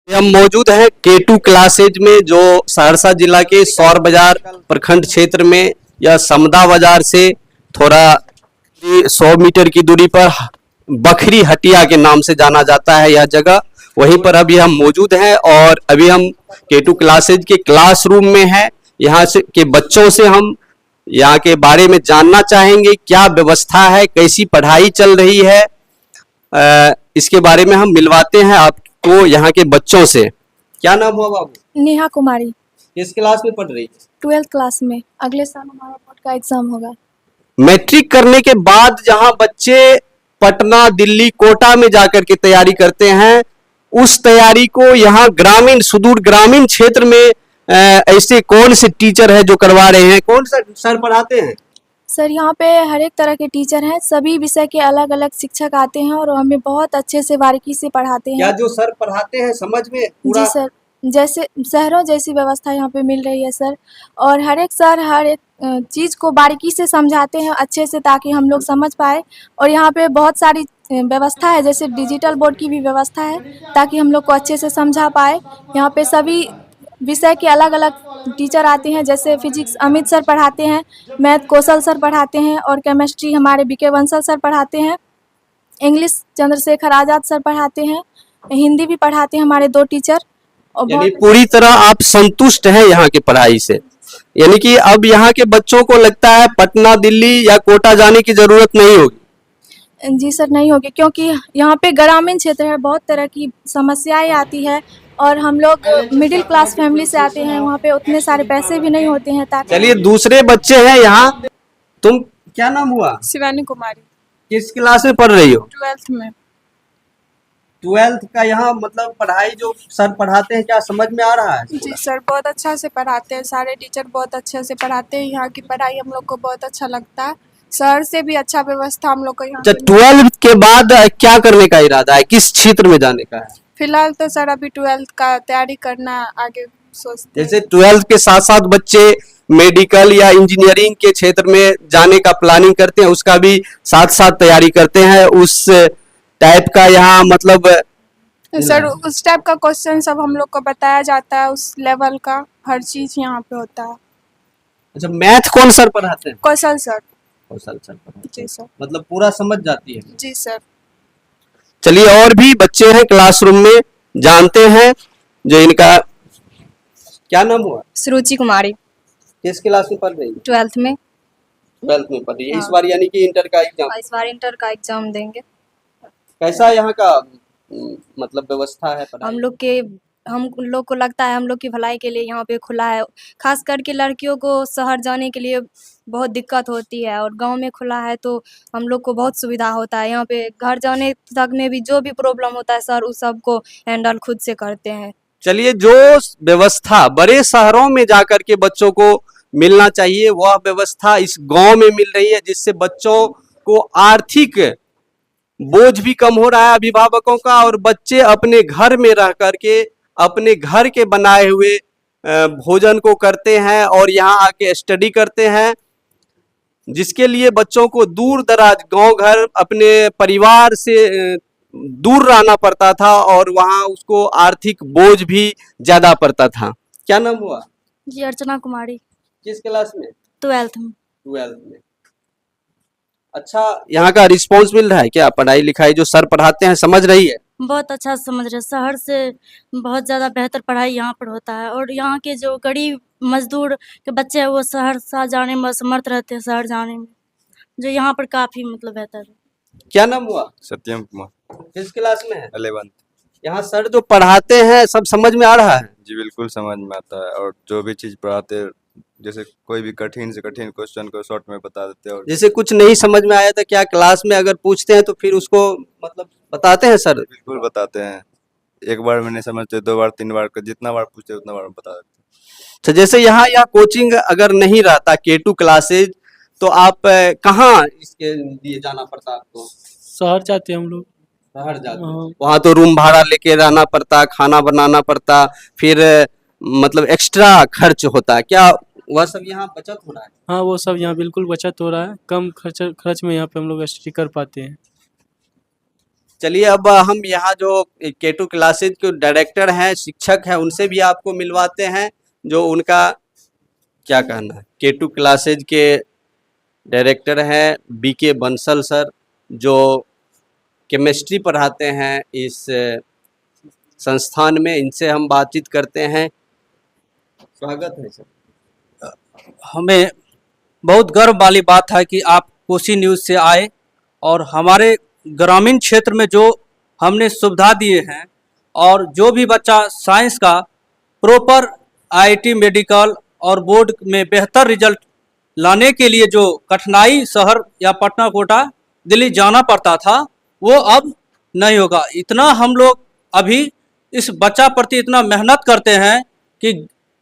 हम मौजूद हैं K2 क्लासेज में, जो सहरसा जिला के सौर बाजार प्रखंड क्षेत्र में या समदा बाजार से थोड़ा 100 मीटर की दूरी पर बखरी हटिया के नाम से जाना जाता है यह जगह। वहीं पर अभी हम मौजूद हैं और अभी हम K2 क्लासेज के क्लासरूम में हैं। यहाँ से के बच्चों से हम यहाँ के बारे में जानना चाहेंगे, क्या व्यवस्था है, कैसी पढ़ाई चल रही है। इसके बारे में हम मिलवाते हैं आपको यहाँ के बच्चों से। क्या नाम हुआ बाबू? नेहा कुमारी। किस क्लास में पढ़ रही है? 12th क्लास में। अगले साल हमारा बोर्ड का एग्जाम होगा। मैट्रिक करने के बाद जहां बच्चे पटना, दिल्ली, कोटा में जाकर के तैयारी करते हैं, उस तैयारी को यहाँ ग्रामीण, सुदूर ग्रामीण क्षेत्र में ऐसे कौन से टीचर है जो करवा रहे हैं? कौन सा सर पढ़ाते हैं? सर यहाँ पे हर एक तरह के टीचर हैं, सभी विषय के अलग अलग शिक्षक आते हैं और हमें बहुत अच्छे से बारीकी से पढ़ाते हैं। क्या जो सर पढ़ाते हैं समझ में पूरा? जी सर, जैसे शहरों जैसी व्यवस्था यहाँ पे मिल रही है सर। और हर एक सर हर एक चीज़ को बारीकी से समझाते हैं अच्छे से, ताकि हम लोग समझ पाए। और यहाँ पे बहुत सारी व्यवस्था है, जैसे डिजिटल बोर्ड की भी व्यवस्था है, ताकि हम लोग को अच्छे से समझा पाए। यहाँ पे सभी विषय के अलग अलग टीचर आते हैं, जैसे फिजिक्स अमित सर पढ़ाते हैं, मैथ कौशल सर पढ़ाते हैं और केमिस्ट्री हमारे बीके बंसल सर पढ़ाते हैं। इंग्लिश चंद्रशेखर आज़ाद सर पढ़ाते हैं। हिंदी भी पढ़ाते हैं हमारे 2 टीचर। और यानी पूरी तरह आप संतुष्ट हैं यहाँ की पढ़ाई से? यानी कि अब यहाँ के बच्चों को लगता है पटना, दिल्ली या कोटा जाने की जरूरत नहीं होगी? जी सर, नहीं होगी, क्योंकि यहाँ पे ग्रामीण क्षेत्र है, बहुत तरह की समस्याएं आती है और हम लोग मिडिल क्लास फैमिली से आते हैं, वहाँ पे उतने सारे पैसे भी नहीं होते हैं। ताकि चलिए, दूसरे बच्चे हैं यहाँ। तुम क्या नाम हुआ? शिवानी कुमारी। किस क्लास में पढ़ रही हो? 12th में। 12th का यहाँ मतलब पढ़ाई जो सर पढ़ाते हैं, क्या समझ में आ रहा है? जी सर, बहुत अच्छा से पढ़ाते हैं, सारे टीचर बहुत अच्छे से पढ़ाते हैं। यहाँ की पढ़ाई हम लोग को बहुत अच्छा लगता है। शहर से भी अच्छा व्यवस्था हम लोग को यहाँ पे मिलता है। 12th के बाद क्या करने का इरादा है, किस क्षेत्र में जाने का है? फिलहाल तो सर अभी 12th का तैयारी करना आगे सोचते हैं। जैसे 12th के साथ साथ बच्चे मेडिकल या इंजीनियरिंग के क्षेत्र में जाने का प्लानिंग करते हैं, उसका भी साथ साथ तैयारी करते हैं, उस टाइप का यहाँ मतलब सर उस टाइप का क्वेश्चन सब हम लोग को बताया जाता है, उस लेवल का हर चीज यहाँ पे होता है। अच्छा, मैथ कौन सर पढ़ाते हैं? कौशल सर। कौशल सर पढ़ाते जी हैं। सर। मतलब पूरा समझ जाती है? जी सर। चलिए, और भी बच्चे हैं क्लासरूम में, जानते हैं जो इनका। क्या नाम हुआ? सुरुचि कुमारी। किस क्लास में पढ़ रही है? 12th में। 12th में पढ़ रही है। इस हाँ। बार यानी कि इंटर का एग्जाम इस बार इंटर का एग्जाम देंगे। कैसा यहाँ का मतलब व्यवस्था है पढ़ाई? हम लोग को लगता है हम लोग की भलाई के लिए यहाँ पे खुला है। खास करके लड़कियों को शहर जाने के लिए बहुत दिक्कत होती है, और गांव में खुला है तो हम लोग को बहुत सुविधा होता है। यहाँ पे घर जाने तक में भी जो भी प्रॉब्लम होता है सर उस सब को हैंडल खुद से करते हैं। चलिए, जो व्यवस्था बड़े शहरों में जाकर के बच्चों को मिलना चाहिए, वह व्यवस्था इस गांव में मिल रही है, जिससे बच्चों को आर्थिक बोझ भी कम हो रहा है अभिभावकों का, और बच्चे अपने घर में रह करके अपने घर के बनाए हुए भोजन को करते हैं और यहाँ आके स्टडी करते हैं, जिसके लिए बच्चों को दूर दराज गांव घर अपने परिवार से दूर रहना पड़ता था और वहाँ उसको आर्थिक बोझ भी ज्यादा पड़ता था। क्या नाम हुआ? जी अर्चना कुमारी। किस क्लास में? 12th में। 12th में। अच्छा, यहाँ का रिस्पॉन्स मिल रहा है क्या? पढ़ाई लिखाई जो सर पढ़ाते हैं समझ रही है? बहुत अच्छा समझ रहे। शहर से बहुत ज़्यादा बेहतर पढ़ाई यहाँ पर होता है, और यहाँ के जो गरीब मजदूर के बच्चे हैं वो सहरसा जाने में असमर्थ रहते हैं, शहर जाने में, जो यहाँ पर काफ़ी मतलब बेहतर है। क्या नाम हुआ? सत्यम कुमार। किस क्लास में है? 11th। यहाँ सर जो पढ़ाते हैं सब समझ में आ रहा है? जी बिल्कुल समझ में आता है, और जो भी चीज़ पढ़ाते हैं, जैसे कोई भी कठिन से कठिन क्वेश्चन को शॉर्ट में बता देते हैं। और जैसे कुछ नहीं समझ में आया था, क्या क्लास में अगर पूछते हैं तो फिर उसको मतलब बताते हैं सर? बिल्कुल बताते हैं। एक बार में नहीं समझते, 2 बार 3 बार, जितना बार पूछते उतना बार बता देते हैं। तो जैसे यहाँ या कोचिंग अगर नहीं रहता K2 क्लासेज, तो आप कहाँ इसके लिए जाना पड़ता आपको? शहर जाते हैं हम लोग। शहर जाते हैं। हाँ। वहाँ तो रूम भाड़ा लेके रहना पड़ता, खाना बनाना पड़ता, फिर मतलब एक्स्ट्रा खर्च होता। क्या वह सब यहाँ बचत हो रहा है? हाँ, वो सब यहाँ बिल्कुल बचत हो रहा है। कम खर्च में यहाँ पे हम लोग स्टडी कर पाते हैं। चलिए अब हम यहाँ जो K2 क्लासेज के डायरेक्टर हैं, शिक्षक हैं, उनसे भी आपको मिलवाते हैं, जो उनका क्या कहना है। K2 क्लासेज के डायरेक्टर हैं BK बंसल सर, जो केमिस्ट्री पढ़ाते हैं इस संस्थान में। इनसे हम बातचीत करते हैं। स्वागत है सर। हमें बहुत गर्व वाली बात है कि आप कोसी न्यूज़ से आए और हमारे ग्रामीण क्षेत्र में जो हमने सुविधा दिए हैं, और जो भी बच्चा साइंस का प्रॉपर IIT मेडिकल और बोर्ड में बेहतर रिजल्ट लाने के लिए जो कठिनाई शहर या पटना कोटा दिल्ली जाना पड़ता था, वो अब नहीं होगा। इतना हम लोग अभी इस बच्चा प्रति इतना मेहनत करते हैं कि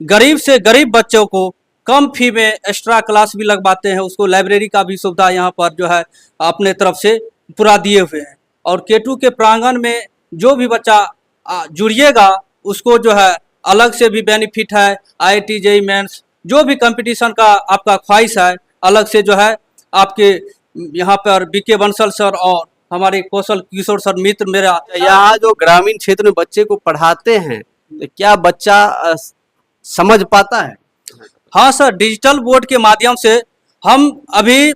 गरीब से गरीब बच्चों को कम फी में एक्स्ट्रा क्लास भी लगवाते हैं। उसको लाइब्रेरी का भी सुविधा यहाँ पर जो है अपने तरफ से पूरा दिए हुए हैं। और K2 के प्रांगण में जो भी बच्चा जुड़िएगा उसको जो है अलग से भी बेनिफिट है। IIT JEE मेंस जो भी कंपटीशन का आपका ख्वाहिश है, अलग से जो है आपके यहाँ पर BK बंसल सर और हमारे कौशल किशोर सर मित्र मेरा। यहाँ जो ग्रामीण क्षेत्र में बच्चे को पढ़ाते हैं, तो क्या बच्चा समझ पाता है? हाँ सर, डिजिटल बोर्ड के माध्यम से हम अभी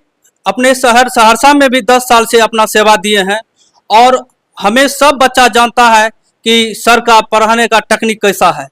अपने शहर सहरसा में भी 10 साल से अपना सेवा दिए हैं, और हमें सब बच्चा जानता है कि सर का पढ़ाने का टेक्निक कैसा है।